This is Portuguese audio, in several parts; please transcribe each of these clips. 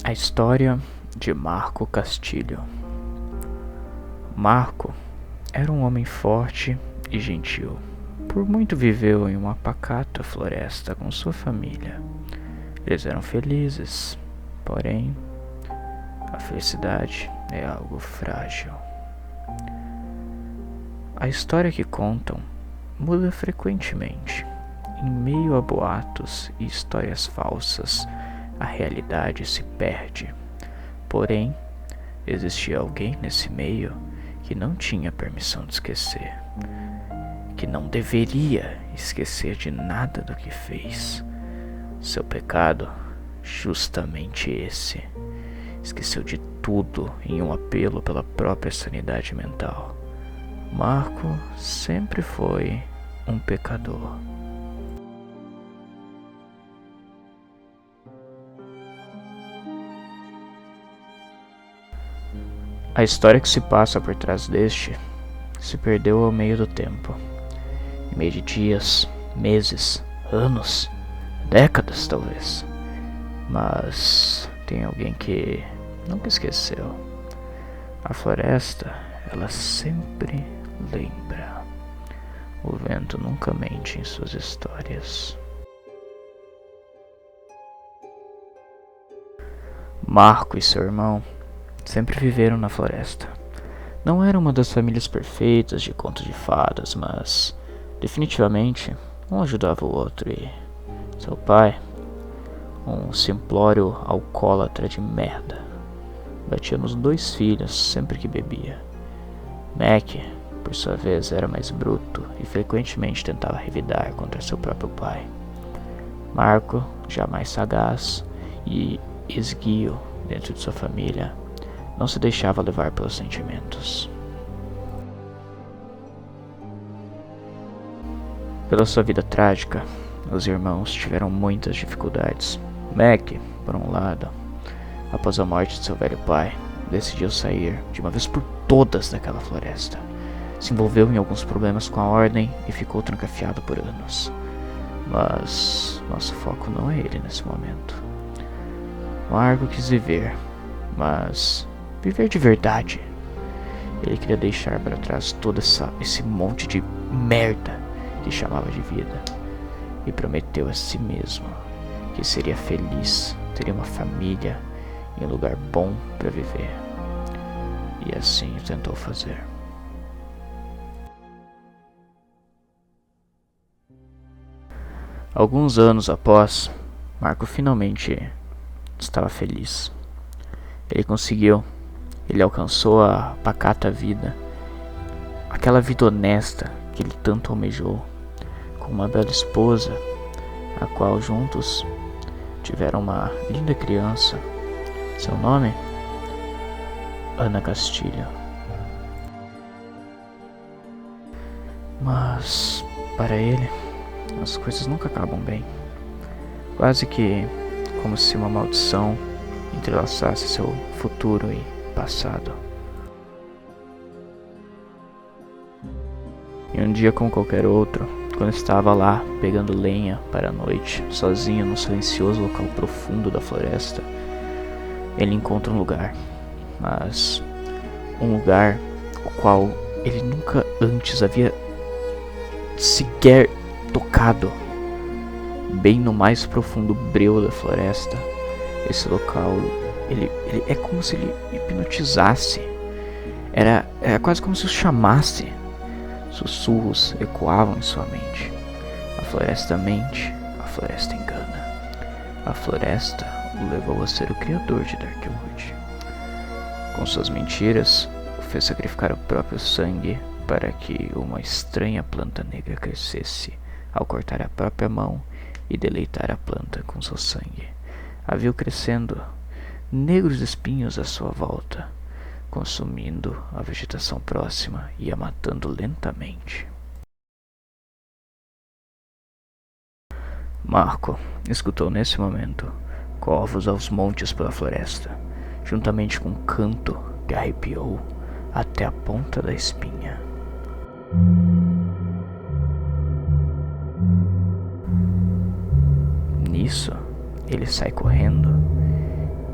A história de Marco Castilho. Marco era um homem forte e gentil. Por muito viveu em uma pacata floresta com sua família. Eles eram felizes, porém, a felicidade é algo frágil. A história que contam muda frequentemente. Em meio a boatos e histórias falsas, a realidade se perde. Porém, existia alguém nesse meio que não tinha permissão de esquecer, que não deveria esquecer de nada do que fez. Seu pecado, justamente esse. Esqueceu de tudo em um apelo pela própria sanidade mental. Marco sempre foi um pecador. A história que se passa por trás deste se perdeu ao meio do tempo. Em meio de dias, meses, anos, décadas talvez. Mas tem alguém que nunca esqueceu. A floresta, ela sempre lembra. O vento nunca mente em suas histórias. Marco e seu irmão sempre viveram na floresta. Não era uma das famílias perfeitas de contos de fadas, mas definitivamente um ajudava o outro e seu pai, um simplório alcoólatra de merda, batia nos dois filhos sempre que bebia. Mac, por sua vez, era mais bruto e frequentemente tentava revidar contra seu próprio pai. Marco, já mais sagaz e esguio dentro de sua família, não se deixava levar pelos sentimentos. Pela sua vida trágica, os irmãos tiveram muitas dificuldades. Mac, por um lado, após a morte de seu velho pai, decidiu sair de uma vez por todas daquela floresta. Se envolveu em alguns problemas com a ordem e ficou trancafiado por anos. Mas nosso foco não é ele nesse momento. Marco quis viver, mas viver de verdade. Ele queria deixar para trás todo esse monte de merda que chamava de vida. E prometeu a si mesmo que seria feliz, teria uma família e um lugar bom para viver. E assim tentou fazer. Alguns anos após, Marco finalmente estava feliz. Ele alcançou a pacata vida, aquela vida honesta que ele tanto almejou, com uma bela esposa, a qual juntos tiveram uma linda criança. Seu nome? Ana Castilho. Mas, para ele, as coisas nunca acabam bem. Quase que como se uma maldição entrelaçasse seu futuro e passado. E um dia como qualquer outro, quando estava lá pegando lenha para a noite, sozinho num silencioso local profundo da floresta, ele encontra um lugar, mas um lugar o qual ele nunca antes havia sequer tocado. Bem no mais profundo breu da floresta, esse local, ele é como se ele hipnotizasse. Era quase como se o chamasse. Sussurros ecoavam em sua mente. A floresta mente, a floresta engana. A floresta o levou a ser o criador de Darkwood. Com suas mentiras, o fez sacrificar o próprio sangue para que uma estranha planta negra crescesse, ao cortar a própria mão e deleitar a planta com seu sangue. A viu crescendo, negros espinhos à sua volta, consumindo a vegetação próxima e a matando lentamente. Marco escutou nesse momento corvos aos montes pela floresta, juntamente com um canto que arrepiou até a ponta da espinha. Nisso, ele sai correndo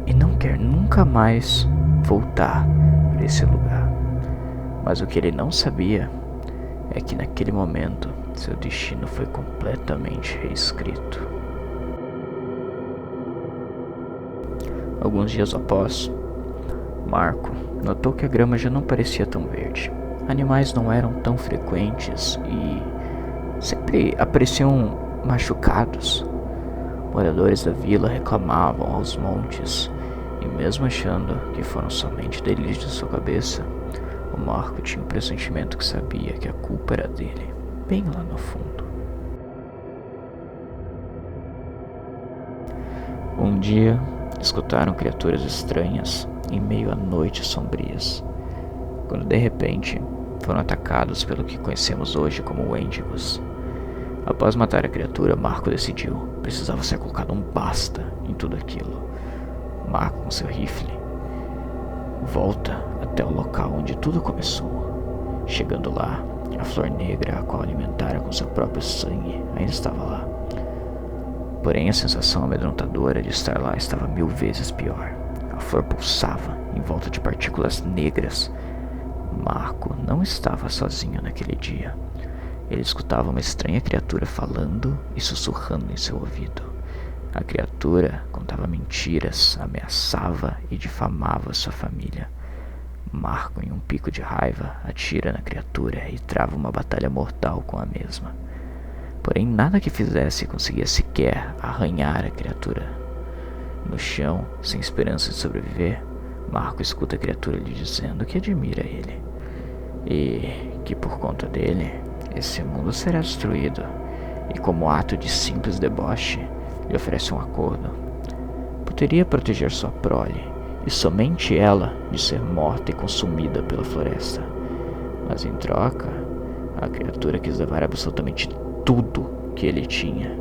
e não quer nunca mais voltar para esse lugar. Mas o que ele não sabia é que naquele momento seu destino foi completamente reescrito. Alguns dias após, Marco notou que a grama já não parecia tão verde. Animais não eram tão frequentes e sempre apareciam machucados. Moradores da vila reclamavam aos montes, e mesmo achando que foram somente delírios de sua cabeça, o Marco tinha um pressentimento que sabia que a culpa era dele, bem lá no fundo. Um dia, escutaram criaturas estranhas em meio a noites sombrias, quando de repente foram atacados pelo que conhecemos hoje como Wendigos. Após matar a criatura, Marco decidiu que precisava ser colocado um basta em tudo aquilo. Marco, com seu rifle, volta até o local onde tudo começou. Chegando lá, a flor negra, a qual alimentara com seu próprio sangue, ainda estava lá. Porém, a sensação amedrontadora de estar lá estava 1000 vezes pior. A flor pulsava em volta de partículas negras. Marco não estava sozinho naquele dia. Ele escutava uma estranha criatura falando e sussurrando em seu ouvido. A criatura contava mentiras, ameaçava e difamava sua família. Marco, em um pico de raiva, atira na criatura e trava uma batalha mortal com a mesma. Porém, nada que fizesse conseguia sequer arranhar a criatura. No chão, sem esperança de sobreviver, Marco escuta a criatura lhe dizendo que admira ele e que por conta dele, esse mundo será destruído, e como ato de simples deboche, lhe oferece um acordo. Poderia proteger sua prole, e somente ela, de ser morta e consumida pela floresta. Mas em troca, a criatura quis levar absolutamente tudo que ele tinha.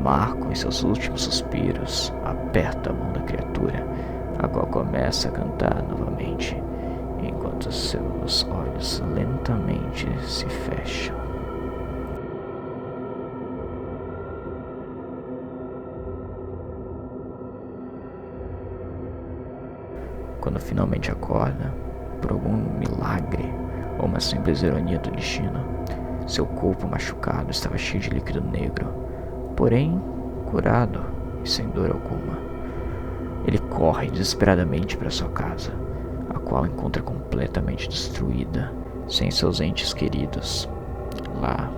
Marco, em seus últimos suspiros, aperta a mão da criatura, a qual começa a cantar novamente, enquanto seus olhos lentamente se fecham. Quando finalmente acorda, por algum milagre ou uma simples ironia do destino, seu corpo machucado estava cheio de líquido negro, porém curado e sem dor alguma. Ele corre desesperadamente para sua casa, a qual encontra completamente destruída, sem seus entes queridos, lá,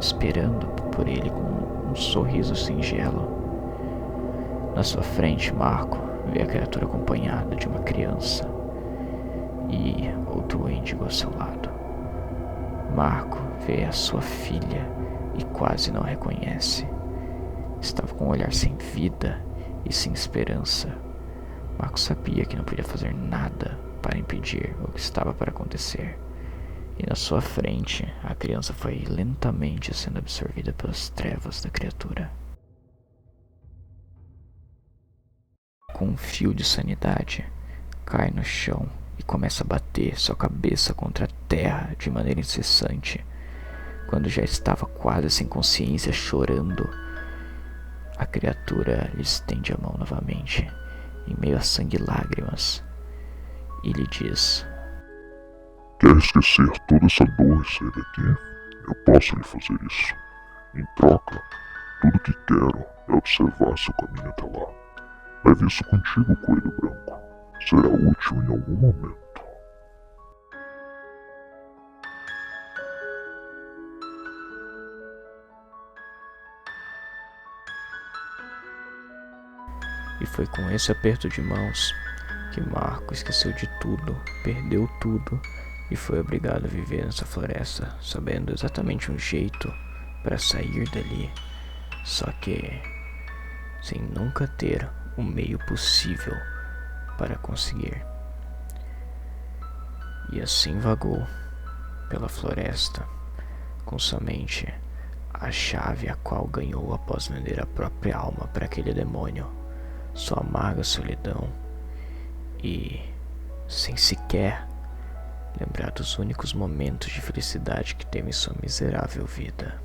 esperando por ele com um sorriso singelo. Na sua frente, Marco vê a criatura acompanhada de uma criança e outro Wendigo ao seu lado. Marco vê a sua filha e quase não a reconhece. Estava com um olhar sem vida e sem esperança. Marco sabia que não podia fazer nada para impedir o que estava para acontecer. E na sua frente, a criança foi lentamente sendo absorvida pelas trevas da criatura. Com um fio de sanidade, cai no chão e começa a bater sua cabeça contra a terra de maneira incessante. Quando já estava quase sem consciência, chorando, a criatura lhe estende a mão novamente, em meio a sangue e lágrimas, e lhe diz: quer esquecer toda essa dor e sair daqui? Eu posso lhe fazer isso. Em troca, tudo que quero é observar seu caminho até lá. Leve isso contigo, coelho branco. Será útil em algum momento. E foi com esse aperto de mãos que Marco esqueceu de tudo, perdeu tudo e foi obrigado a viver nessa floresta, sabendo exatamente um jeito para sair dali, só que sem nunca ter um meio possível para conseguir. E assim vagou pela floresta, com somente a chave a qual ganhou após vender a própria alma para aquele demônio, sua amarga solidão, e sem sequer lembrar dos únicos momentos de felicidade que teve em sua miserável vida.